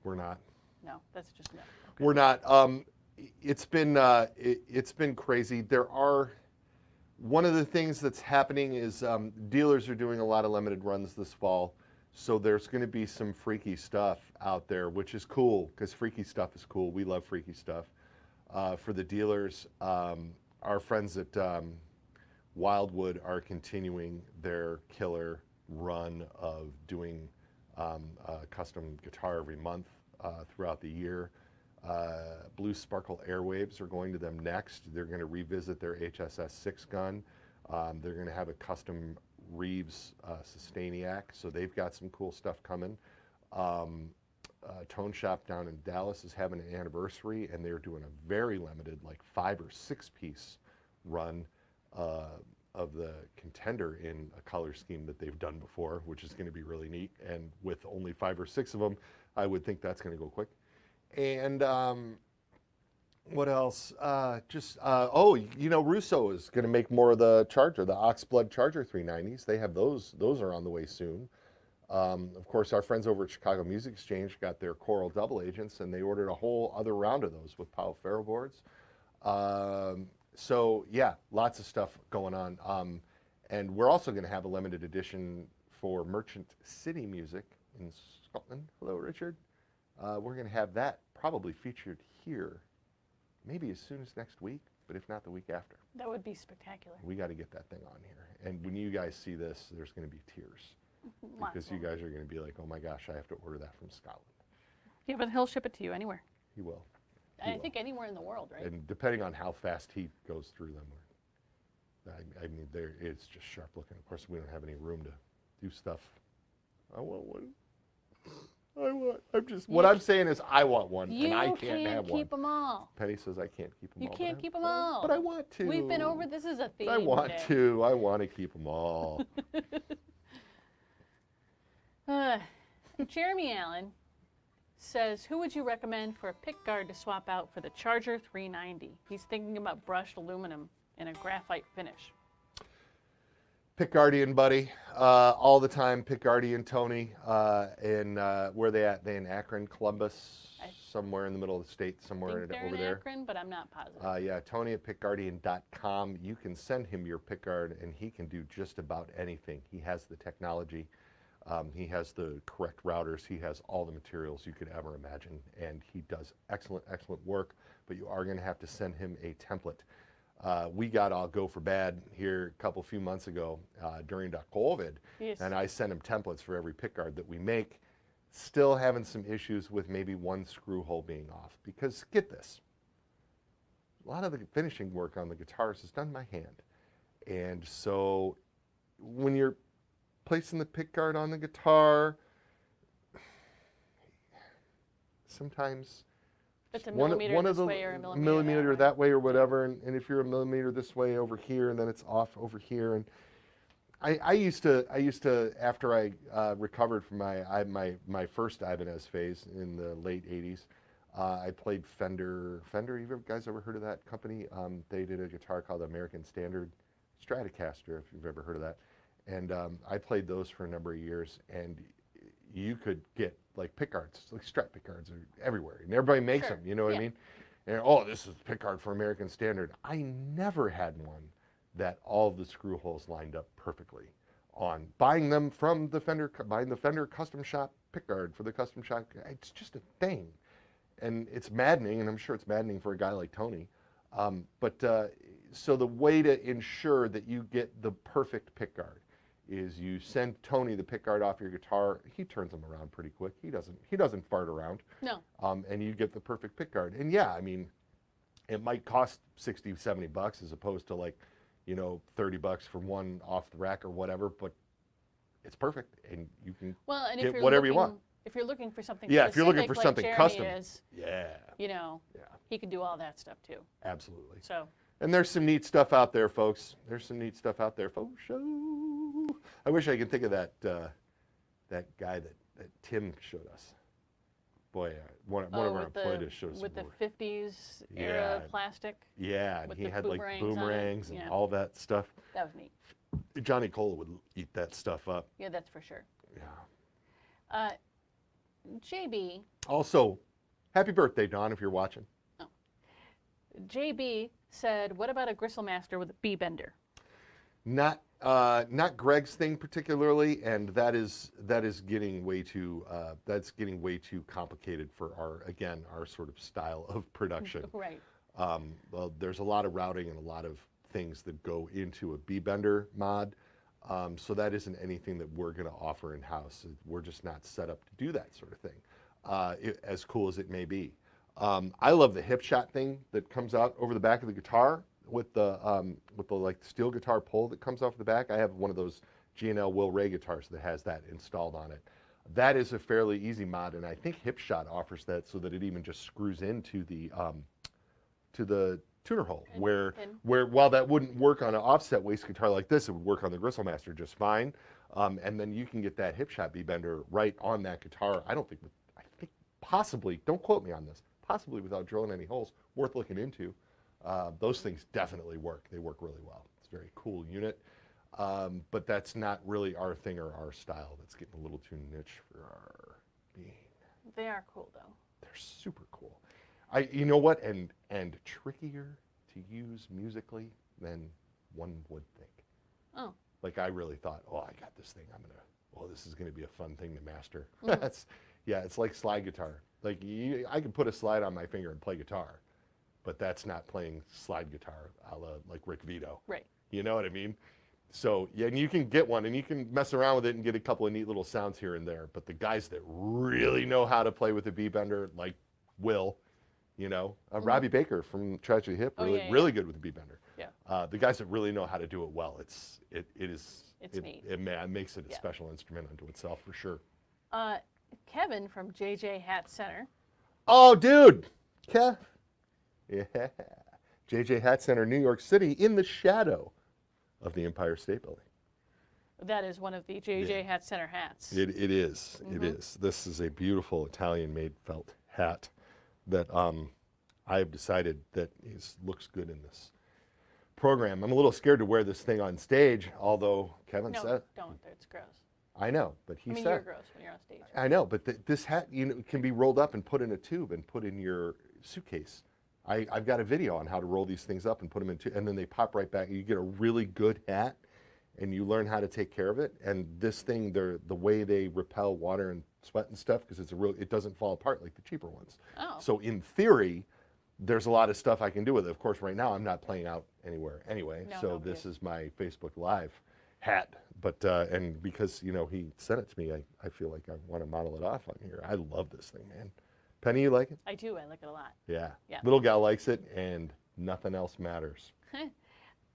We're not. No, that's just no. Okay. We're not. It's been crazy. One of the things that's happening is dealers are doing a lot of limited runs this fall. So there's going to be some freaky stuff out there, which is cool because freaky stuff is cool. We love freaky stuff. For the dealers, our friends at Wildwood are continuing their killer run of doing a custom guitar every month throughout the year. Blue Sparkle Airwaves are going to them next. They're going to revisit their HSS 6 gun. They're going to have a custom Reeves Sustainiac, so they've got some cool stuff coming. Tone Shop down in Dallas is having an anniversary, and they're doing a very limited, like 5 or 6 piece run of the Contender in a color scheme that they've done before, which is going to be really neat. And with only 5 or 6 of them, I would think that's going to go quick. And what else? Russo is going to make more of the Charger, the Oxblood Charger 390s. They have those. Those are on the way soon. Of course, our friends over at Chicago Music Exchange got their Coral Double Agents, and they ordered a whole other round of those with Powell Ferro boards. So yeah, lots of stuff going on. And we're also going to have a limited edition for Merchant City Music in Scotland. Hello, Richard. We're going to have that probably featured here, maybe as soon as next week, but if not the week after. That would be spectacular. We got to get that thing on here. And when you guys see this, there's going to be tears. Because you guys are going to be like, oh my gosh, I have to order that from Scotland. Yeah, but he'll ship it to you anywhere. He will. I think anywhere in the world, right? And depending on how fast he goes through them, it's just sharp looking. Of course, we don't have any room to do stuff. I want one. I'm saying is I want one, and I can't have one. You can't keep them all. Penny says I can't keep them all. You can't keep them all. But I want to. We've been over this as a theme. I want to. I want to keep them all. Jeremy Allen says, who would you recommend for a pickguard to swap out for the Charger 390? He's thinking about brushed aluminum in a graphite finish. Pickguardian buddy, all the time. Pickguardian Tony, where they at? They in Akron, Columbus, somewhere in the middle of the state, somewhere They're over in there. Akron, but I'm not positive. Yeah, Tony at pickguardian.com. You can send him your pickguard, and he can do just about anything. He has the technology. He has the correct routers. He has all the materials you could ever imagine, and he does excellent, excellent work. But you are going to have to send him a template. We got all go for bad here a few months ago during COVID, Yes. and I sent him templates for every pickguard that we make. Still having some issues with maybe one screw hole being off, because get this, a lot of the finishing work on the guitars is done by hand, and so when you're placing the pickguard on the guitar, sometimes It's a one millimeter of this the way or a millimeter that that way or whatever, and if you're a millimeter this way over here, and then it's off over here, and I used to after I recovered from my first Ibanez phase in the late '80s, I played Fender. You guys ever heard of that company? They did a guitar called the American Standard Stratocaster, if you've ever heard of that. And I played those for a number of years, and you could get like pickguards, like Strat pickguards are everywhere, and everybody makes Sure. them, you know what I mean? And oh, this is pickguard for American Standard. I never had one that all of the screw holes lined up perfectly on. Buying them from the Fender custom shop pickguard for the custom shop, it's just a thing. And it's maddening, and I'm sure it's maddening for a guy like Tony. So the way to ensure that you get the perfect pickguard is you send Tony the pickguard off your guitar. He turns them around pretty quick. He doesn't fart around. No. And you get the perfect pickguard. And yeah, I mean, it might cost $60, $70 as opposed to like, $30 for one off the rack or whatever, but it's perfect, and you can get whatever you want. If you're looking for something if you're looking for like something Jeremy custom, is, he can do all that stuff too. Absolutely. So. And there's some neat stuff out there, folks. There's some neat stuff out there. Faux show. I wish I could think of that guy that Tim showed us. Boy, one of our employees showed us. With the 50s era plastic. Yeah, and he had like boomerangs and Yeah. all that stuff. That was neat. Johnny Cola would eat that stuff up. Yeah, that's for sure. Yeah. JB. Also, happy birthday, Don, if you're watching. Oh. JB said, "What about a gristle master with a B bender?" Not Greg's thing particularly, and that is getting way too complicated for our sort of style of production. Right. Well, there's a lot of routing and a lot of things that go into a B bender mod, so that isn't anything that we're going to offer in house. We're just not set up to do that sort of thing, as cool as it may be. I love the hip shot thing that comes out over the back of the guitar with the like steel guitar pull that comes off the back. I have one of those G&L Will Ray guitars that has that installed on it. That is a fairly easy mod, and I think Hipshot offers that so that it even just screws into the tuner hole, where while that wouldn't work on an offset waist guitar like this, it would work on the Gristle Master just fine. And then you can get that Hipshot B bender right on that guitar. I think possibly, don't quote me on this, possibly without drilling any holes, worth looking into. Those things definitely work. They work really well. It's a very cool unit, but that's not really our thing or our style. That's getting a little too niche for our being. They are cool though. They're super cool. You know what? And trickier to use musically than one would think. Oh. Like I really thought, oh, I got this thing. This is going to be a fun thing to master. It's like slide guitar. Like I can put a slide on my finger and play guitar, but that's not playing slide guitar a la like Rick Vito. Right. You know what I mean? So, yeah, and you can get one and you can mess around with it and get a couple of neat little sounds here and there. But the guys that really know how to play with a B bender, like Will, Robbie Baker from Tragedy Hip, really good with the B bender. Yeah. The guys that really know how to do it well, it's neat. It makes it a special instrument unto itself for sure. Kevin from JJ Hat Center. Oh, dude, Kev. Yeah. JJ Hat Center, New York City, in the shadow of the Empire State Building. That is one of the JJ Hat Center hats. It is. Mm-hmm. It is. This is a beautiful Italian-made felt hat that I have decided that looks good in this program. I'm a little scared to wear this thing on stage, although Kevin No, said, don't. It's gross. I know, but he I mean, said, you're gross when you're on stage. I know, but this hat, can be rolled up and put in a tube and put in your suitcase. I've got a video on how to roll these things up and put them into, and then they pop right back. You get a really good hat, and you learn how to take care of it. And this thing, the way they repel water and sweat and stuff, because it doesn't fall apart like the cheaper ones. Oh. So in theory, there's a lot of stuff I can do with it. Of course, right now I'm not playing out anywhere anyway. No, So this is my Facebook Live hat. But and because he sent it to me, I feel like I want to model it off on here. I love this thing, man. Penny, you like it? I do. I like it a lot. Yeah. Yeah. Little gal likes it, and nothing else matters.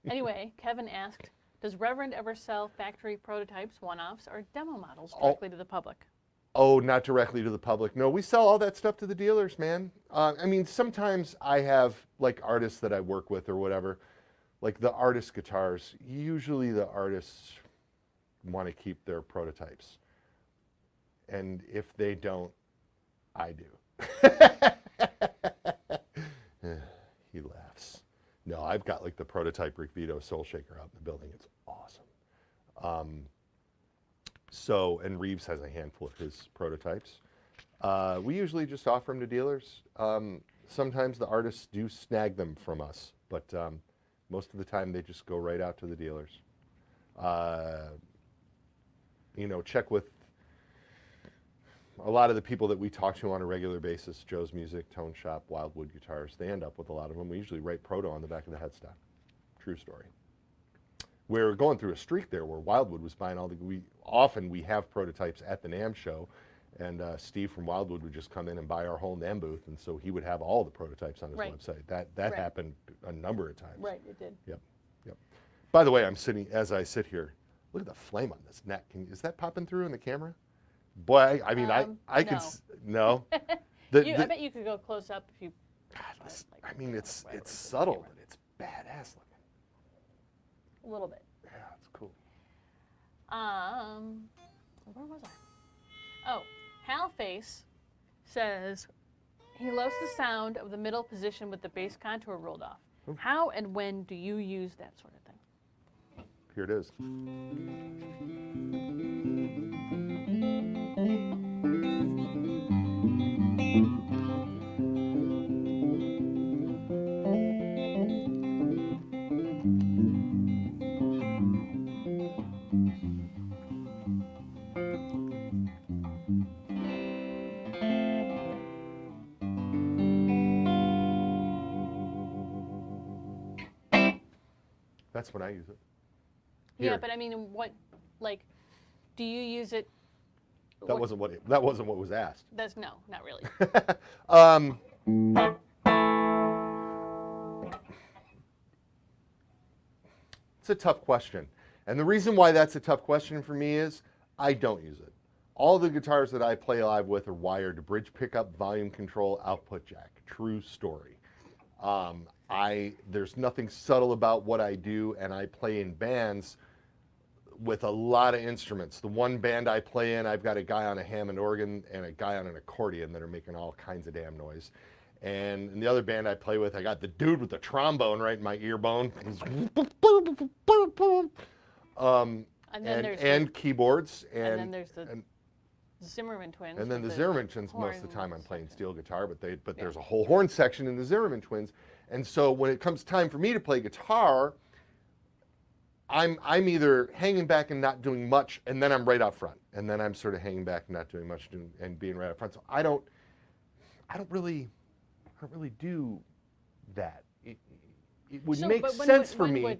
Anyway, Kevin asked, does Reverend ever sell factory prototypes, one-offs, or demo models directly to the public? Oh, not directly to the public. No, we sell all that stuff to the dealers, man. I mean, sometimes I have like artists that I work with or whatever, like the artist guitars. Usually the artists want to keep their prototypes. And if they don't, I do. He laughs. No, I've got like the prototype Rick Vito Soul Shaker out in the building. It's awesome. And Reeves has a handful of his prototypes. We usually just offer them to dealers. Sometimes the artists do snag them from us, but most of the time they just go right out to the dealers. Check with a lot of the people that we talk to on a regular basis, Joe's Music, Tone Shop, Wildwood Guitars. They end up with a lot of them. We usually write proto on the back of the headstock. True story. We're going through a streak there where Wildwood was buying we have prototypes at the NAMM show, and Steve from Wildwood would just come in and buy our whole NAMM booth, and so he would have all the prototypes on his website. That happened a number of times. Right, it did. Yep. By the way, as I sit here, look at the flame on this neck. Is that popping through in the camera? Boy, I mean, I can no. I bet you could go close up if you. God, it's subtle, but it's badass looking. A little bit. Yeah, it's cool. Where was I? Oh, Hal Face says he loves the sound of the middle position with the bass contour rolled off. Ooh. How and when do you use that sort of thing? Here it is. That's when I use it. Here. Yeah, but I mean, do you use it? That wasn't what was asked. No, not really. It's a tough question. And the reason why that's a tough question for me is I don't use it. All the guitars that I play live with are wired to bridge pickup, volume control, output jack. True story. There's nothing subtle about what I do, and I play in bands with a lot of instruments. The one band I play in, I've got a guy on a Hammond organ and a guy on an accordion that are making all kinds of damn noise. And in the other band I play with, I got the dude with the trombone right in my ear bone. And keyboards. And then there's the Zimmerman twins. And then the Zimmerman twins, most of the time I'm playing steel guitar, but there's a whole horn section in the Zimmerman twins. And so when it comes time for me to play guitar, I'm either hanging back and not doing much, and then I'm right up front, and then I'm sort of hanging back and not doing much and being right up front. So I don't really do that. It would make sense for me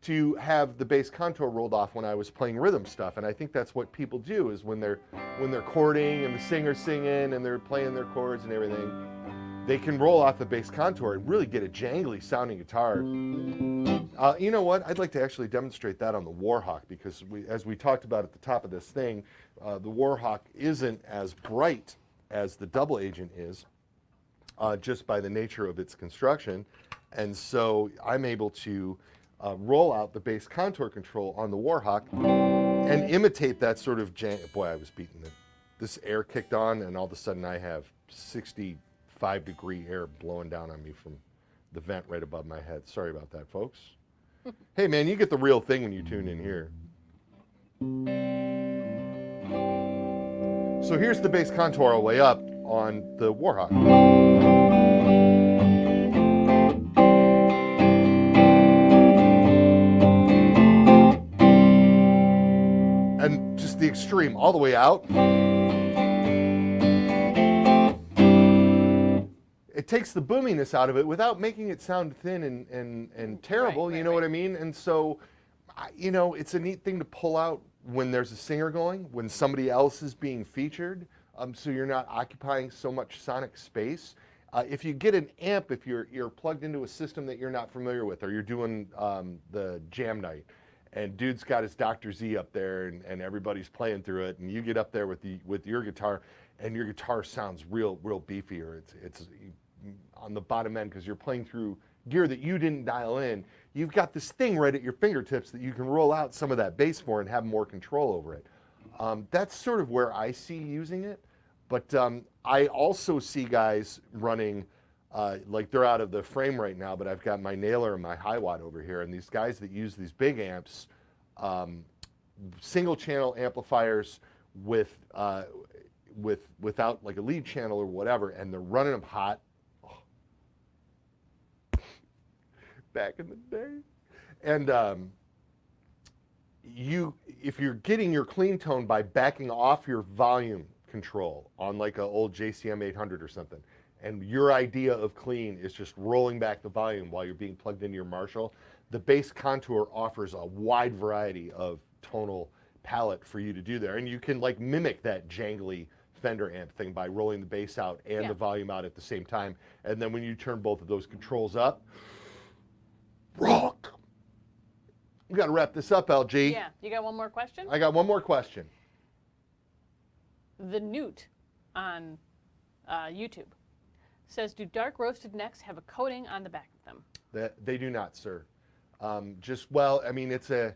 to have the bass contour rolled off when I was playing rhythm stuff, and I think that's what people do is when they're chording and the singer's singing and they're playing their chords and everything, they can roll off the bass contour and really get a jangly sounding guitar. You know what? I'd like to actually demonstrate that on the Warhawk because as we talked about at the top of this thing, the Warhawk isn't as bright as the double agent is just by the nature of its construction. And so I'm able to roll out the bass contour control on the Warhawk and imitate that sort of boy, I was beating it. This air kicked on and all of a sudden I have 65-degree air blowing down on me from the vent right above my head. Sorry about that, folks. Hey man, you get the real thing when you tune in here. So here's the bass contour all the way up on the Warhawk. And just the extreme all the way out. It takes the boominess out of it without making it sound thin and terrible, you know what I mean? And so, you know, it's a neat thing to pull out when there's a singer going, when somebody else is being featured, so you're not occupying so much sonic space. If you get an amp, if you're plugged into a system that you're not familiar with, or you're doing the jam night, and dude's got his Dr. Z up there, and everybody's playing through it, and you get up there with your guitar, and your guitar sounds real beefy, or it's on the bottom end because you're playing through gear that you didn't dial in. You've got this thing right at your fingertips that you can roll out some of that bass for and have more control over it. That's sort of where I see using it, but I also see guys running, like they're out of the frame right now, but I've got my Nailer and my High Watt over here, and these guys that use these big amps, single channel amplifiers without like a lead channel or whatever, and they're running them hot. Back in the day. And if you're getting your clean tone by backing off your volume control on like an old JCM 800 or something, and your idea of clean is just rolling back the volume while you're being plugged into your Marshall, the bass contour offers a wide variety of tonal palette for you to do there. And you can like mimic that jangly Fender amp thing by rolling the bass out and the volume out at the same time. And then when you turn both of those controls up, rock. We got to wrap this up, LG. Yeah, you got one more question? I got one more question. The Newt on YouTube says, do dark roasted necks have a coating on the back of them? They do not, sir. Well, I mean, it's a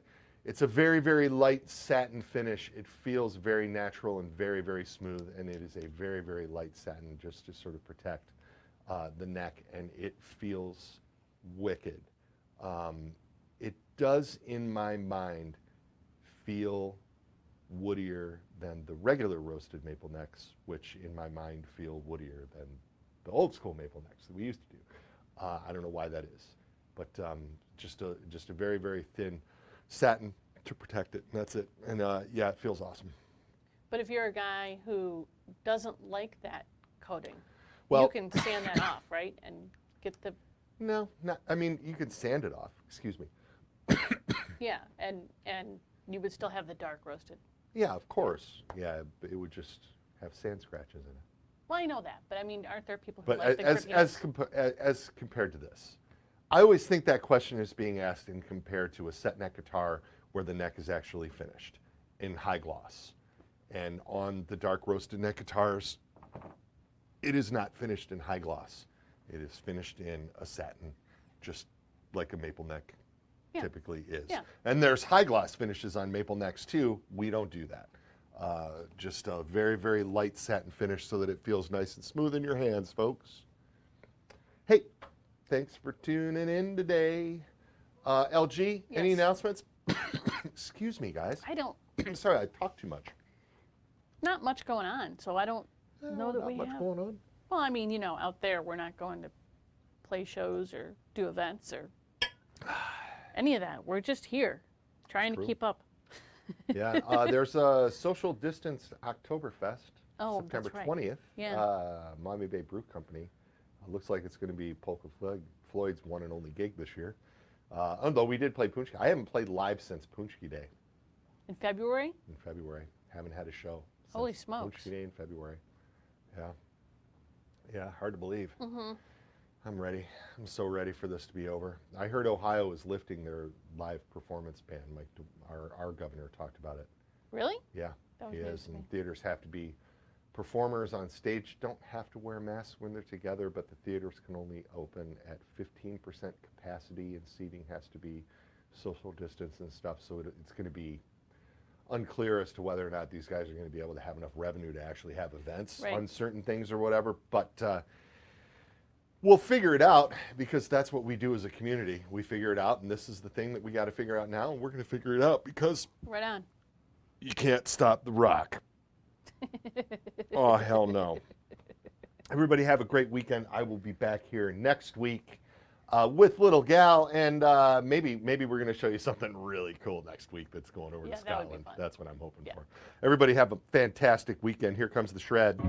very light satin finish. It feels very natural and very smooth, and it is a very light satin just to sort of protect the neck, and it feels wicked. It does, in my mind, feel woodier than the regular roasted maple necks, which in my mind feel woodier than the old school maple necks that we used to do. I don't know why that is, but just a very thin satin to protect it, and that's it. And yeah, it feels awesome. But if you're a guy who doesn't like that coating, well, you can sand that off, right? And get the... No, not, I mean, you can sand it off, excuse me. Yeah, and you would still have the dark roasted. Yeah, of course. Yeah, but it would just have sand scratches in it. Well, I know that, but I mean, aren't there people who But like the as compared to this, I always think that question is being asked and compared to a set neck guitar where the neck is actually finished in high gloss. And on the dark roasted neck guitars, it is not finished in high gloss. It is finished in a satin, just like a maple neck typically is. Yeah. And there's high gloss finishes on maple necks too. We don't do that. Just a very light satin finish so that it feels nice and smooth in your hands, folks. Hey, thanks for tuning in today. LG, any announcements? Excuse me, guys. I'm sorry, I talk too much. Not much going on, so I don't know that we have. Not much going on. Well, I mean, you know, out there, we're not going to play shows or do events or any of that. We're just here trying to keep up. Yeah, there's a social distance Oktoberfest, September 20th. Yeah. Miami Bay Brew Company. Looks like it's going to be Polka Floyd's one and only gig this year. Although we did play Punchki. I haven't played live since Punchki Day. In February? In February. Haven't had a show. Holy smokes. Punchki Day in February. Yeah. Yeah, hard to believe. Mm-hmm. I'm ready. I'm so ready for this to be over. I heard Ohio is lifting their live performance ban. Mike, our governor talked about it. Really? Yeah, he is. And theaters have to be, performers on stage don't have to wear masks when they're together, but the theaters can only open at 15% capacity, and seating has to be social distance and stuff. So it's going to be unclear as to whether or not these guys are going to be able to have enough revenue to actually have events on certain things or whatever. But We'll figure it out because that's what we do as a community. We figure it out, and this is the thing that we got to figure out now, and we're going to figure it out because Right on. you can't stop the rock. Oh, hell no. Everybody have a great weekend. I will be back here next week with Little Gal, and maybe we're going to show you something really cool next week that's going over to Yeah, that would be Scotland. fun. That's what I'm hoping for. Everybody have a fantastic weekend. Here comes the shred.